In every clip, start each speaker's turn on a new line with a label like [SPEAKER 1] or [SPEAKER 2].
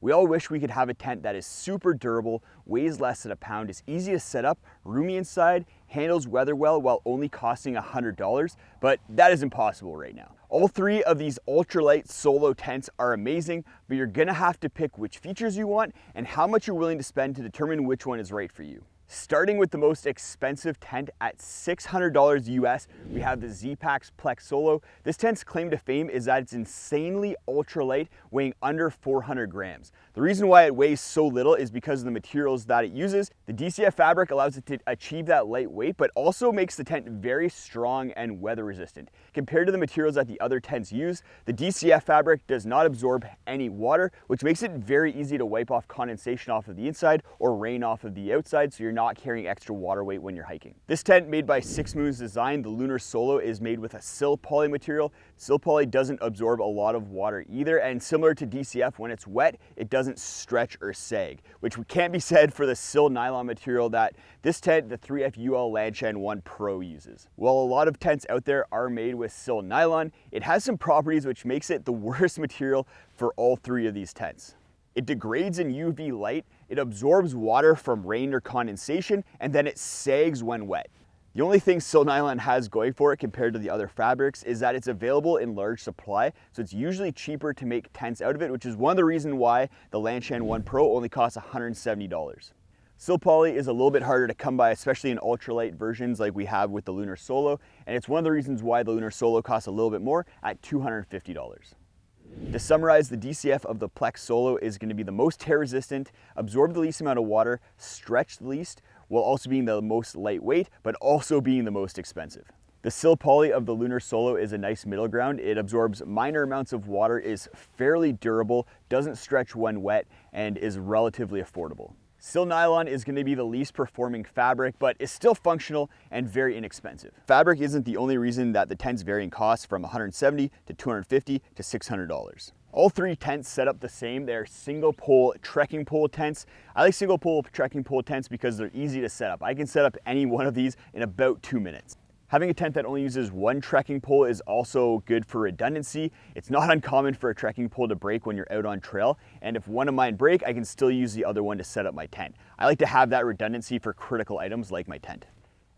[SPEAKER 1] We all wish we could have a tent that is super durable, weighs less than a pound, is easy to set up, roomy inside, handles weather well while only costing $100, but that is impossible right now. All three of these ultralight solo tents are amazing, but you're gonna have to pick which features you want and how much you're willing to spend to determine which one is right for you. Starting with the most expensive tent at $600 US, we have the Z-Pack's Plex Solo. This tent's claim to fame is that it's insanely ultralight, weighing under 400 grams. The reason why it weighs so little is because of the materials that it uses. The DCF fabric allows it to achieve that light weight, but also makes the tent very strong and weather resistant. Compared to the materials that the other tents use, the DCF fabric does not absorb any water, which makes it very easy to wipe off condensation off of the inside or rain off of the outside, so you're not carrying extra water weight when you're hiking. This tent, made by 6 Moons Design, the Lunar Solo, is made with a sil poly material. Sil poly doesn't absorb a lot of water either, and similar to DCF, when it's wet, it doesn't stretch or sag, which can't be said for the sil nylon material that this tent, the 3FUL Lanshan 1 Pro, uses. While a lot of tents out there are made with sil nylon, it has some properties which makes it the worst material for all three of these tents. It degrades in UV light, it absorbs water from rain or condensation, and then it sags when wet. The only thing sil nylon has going for it compared to the other fabrics is that it's available in large supply, so it's usually cheaper to make tents out of it, which is one of the reasons why the Lanshan 1 Pro only costs $170. Sil poly is a little bit harder to come by, especially in ultralight versions like we have with the Lunar Solo, and it's one of the reasons why the Lunar Solo costs a little bit more at $250. To summarize, the DCF of the Plex Solo is going to be the most tear resistant, absorb the least amount of water, stretch the least, while also being the most lightweight, but also being the most expensive. The sil poly of the Lunar Solo is a nice middle ground. It absorbs minor amounts of water, is fairly durable, doesn't stretch when wet, and is relatively affordable. Sil nylon is going to be the least performing fabric, but is still functional and very inexpensive. Fabric isn't the only reason that the tents vary in cost from $170 to $250 to $600. All three tents set up the same. They're single pole trekking pole tents. I like single pole trekking pole tents because they're easy to set up. I can set up any one of these in about 2 minutes. Having a tent that only uses one trekking pole is also good for redundancy. It's not uncommon for a trekking pole to break when you're out on trail, and if one of mine break, I can still use the other one to set up my tent. I like to have that redundancy for critical items like my tent.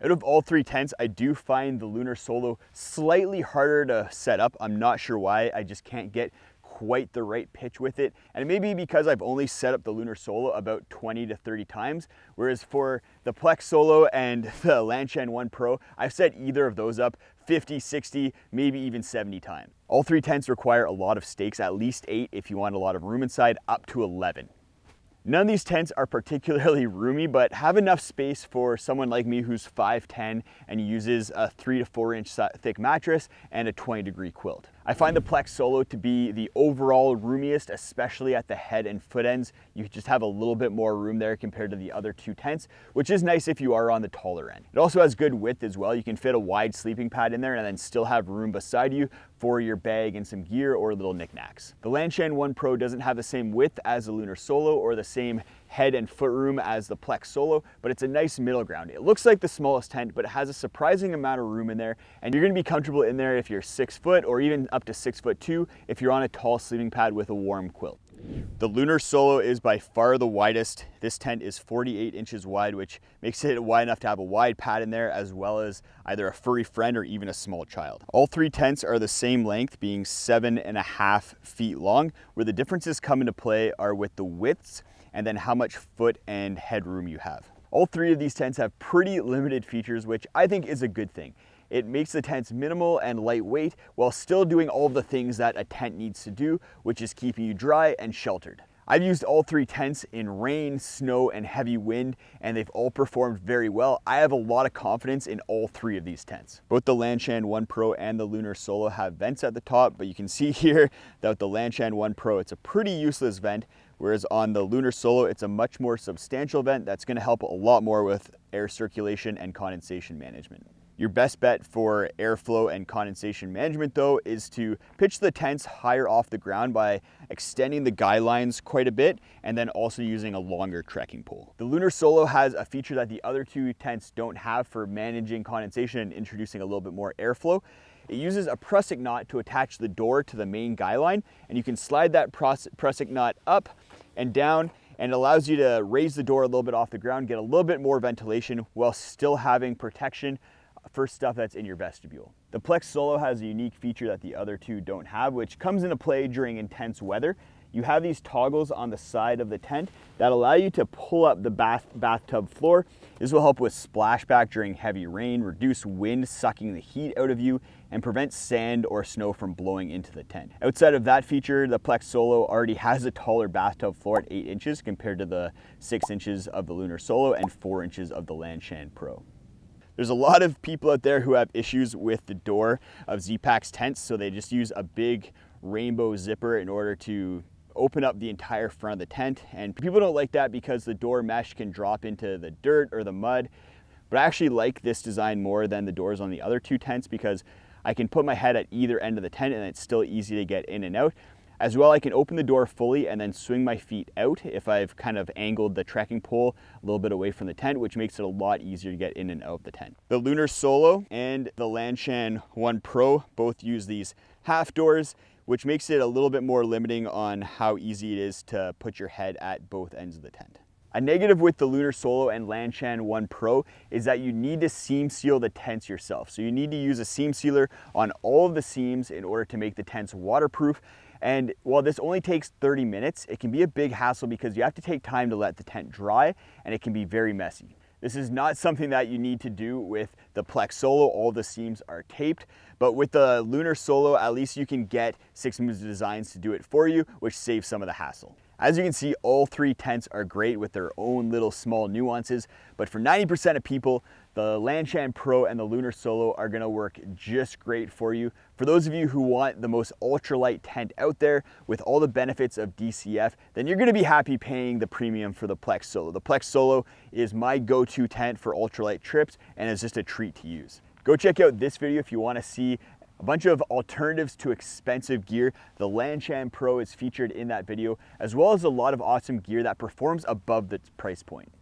[SPEAKER 1] Out of all three tents, I do find the Lunar Solo slightly harder to set up. I'm not sure why, I just can't get quite the right pitch with it, and it may be because I've only set up the Lunar Solo about 20 to 30 times, whereas for the Plex Solo and the Lanshan 1 Pro, I've set either of those up 50, 60, maybe even 70 times. All three tents require a lot of stakes, at least 8 if you want a lot of room inside, up to 11. None of these tents are particularly roomy, but have enough space for someone like me who's 5'10" and uses a 3 to 4 inch thick mattress and a 20-degree quilt. I find the Plex Solo to be the overall roomiest, especially at the head and foot ends. You just have a little bit more room there compared to the other two tents, which is nice if you are on the taller end. It also has good width as well. You can fit a wide sleeping pad in there and then still have room beside you for your bag and some gear or little knickknacks. The Lanshan 1 Pro doesn't have the same width as the Lunar Solo or the same head and foot room as the Plex Solo, but it's a nice middle ground. It looks like the smallest tent, but it has a surprising amount of room in there, and you're gonna be comfortable in there if you're 6 foot or even up to 6'2" if you're on a tall sleeping pad with a warm quilt. The Lunar Solo is by far the widest. This tent is 48 inches wide, which makes it wide enough to have a wide pad in there, as well as either a furry friend or even a small child. All three tents are the same length, being 7.5 feet long. Where the differences come into play are with the widths and then how much foot and headroom you have. All three of these tents have pretty limited features, which I think is a good thing. It makes the tents minimal and lightweight while still doing all of the things that a tent needs to do, which is keeping you dry and sheltered. I've used all three tents in rain, snow, and heavy wind, and they've all performed very well. I have a lot of confidence in all three of these tents. Both the Lanshan 1 Pro and the Lunar Solo have vents at the top, but you can see here that with the Lanshan 1 Pro, it's a pretty useless vent, whereas on the Lunar Solo, it's a much more substantial vent that's gonna help a lot more with air circulation and condensation management. Your best bet for airflow and condensation management though is to pitch the tents higher off the ground by extending the guy lines quite a bit and then also using a longer trekking pole. The Lunar Solo has a feature that the other two tents don't have for managing condensation and introducing a little bit more airflow. It uses a prusik knot to attach the door to the main guy line, and you can slide that prusik knot up and down, and allows you to raise the door a little bit off the ground, get a little bit more ventilation while still having protection for stuff that's in your vestibule. The Plex Solo has a unique feature that the other two don't have, which comes into play during intense weather. You have these toggles on the side of the tent that allow you to pull up the bathtub floor. This will help with splashback during heavy rain, reduce wind sucking the heat out of you, and prevent sand or snow from blowing into the tent. Outside of that feature, the Plex Solo already has a taller bathtub floor at 8 inches compared to the 6 inches of the Lunar Solo and 4 inches of the Lanshan Pro. There's a lot of people out there who have issues with the door of Z-Pac's tents, so they just use a big rainbow zipper in order to open up the entire front of the tent, and people don't like that because the door mesh can drop into the dirt or the mud. But I actually like this design more than the doors on the other two tents because I can put my head at either end of the tent and it's still easy to get in and out. As well, I can open the door fully and then swing my feet out if I've kind of angled the trekking pole a little bit away from the tent, which makes it a lot easier to get in and out of the tent. The Lunar Solo and the Lanshan 1 Pro both use these half doors, which makes it a little bit more limiting on how easy it is to put your head at both ends of the tent. A negative with the Lunar Solo and Lanshan 1 Pro is that you need to seam seal the tents yourself. So you need to use a seam sealer on all of the seams in order to make the tents waterproof. And while this only takes 30 minutes, it can be a big hassle because you have to take time to let the tent dry and it can be very messy. This is not something that you need to do with the Plex Solo. All the seams are taped, but with the Lunar Solo, at least you can get 6 Moves Designs to do it for you, which saves some of the hassle. As you can see, all three tents are great with their own little small nuances, but for 90% of people, the Lanshan Pro and the Lunar Solo are gonna work just great for you. For those of you who want the most ultralight tent out there with all the benefits of DCF, then you're gonna be happy paying the premium for the Plex Solo. The Plex Solo is my go-to tent for ultralight trips and is just a treat to use. Go check out this video if you wanna see a bunch of alternatives to expensive gear. The Lanshan Pro is featured in that video, as well as a lot of awesome gear that performs above the price point.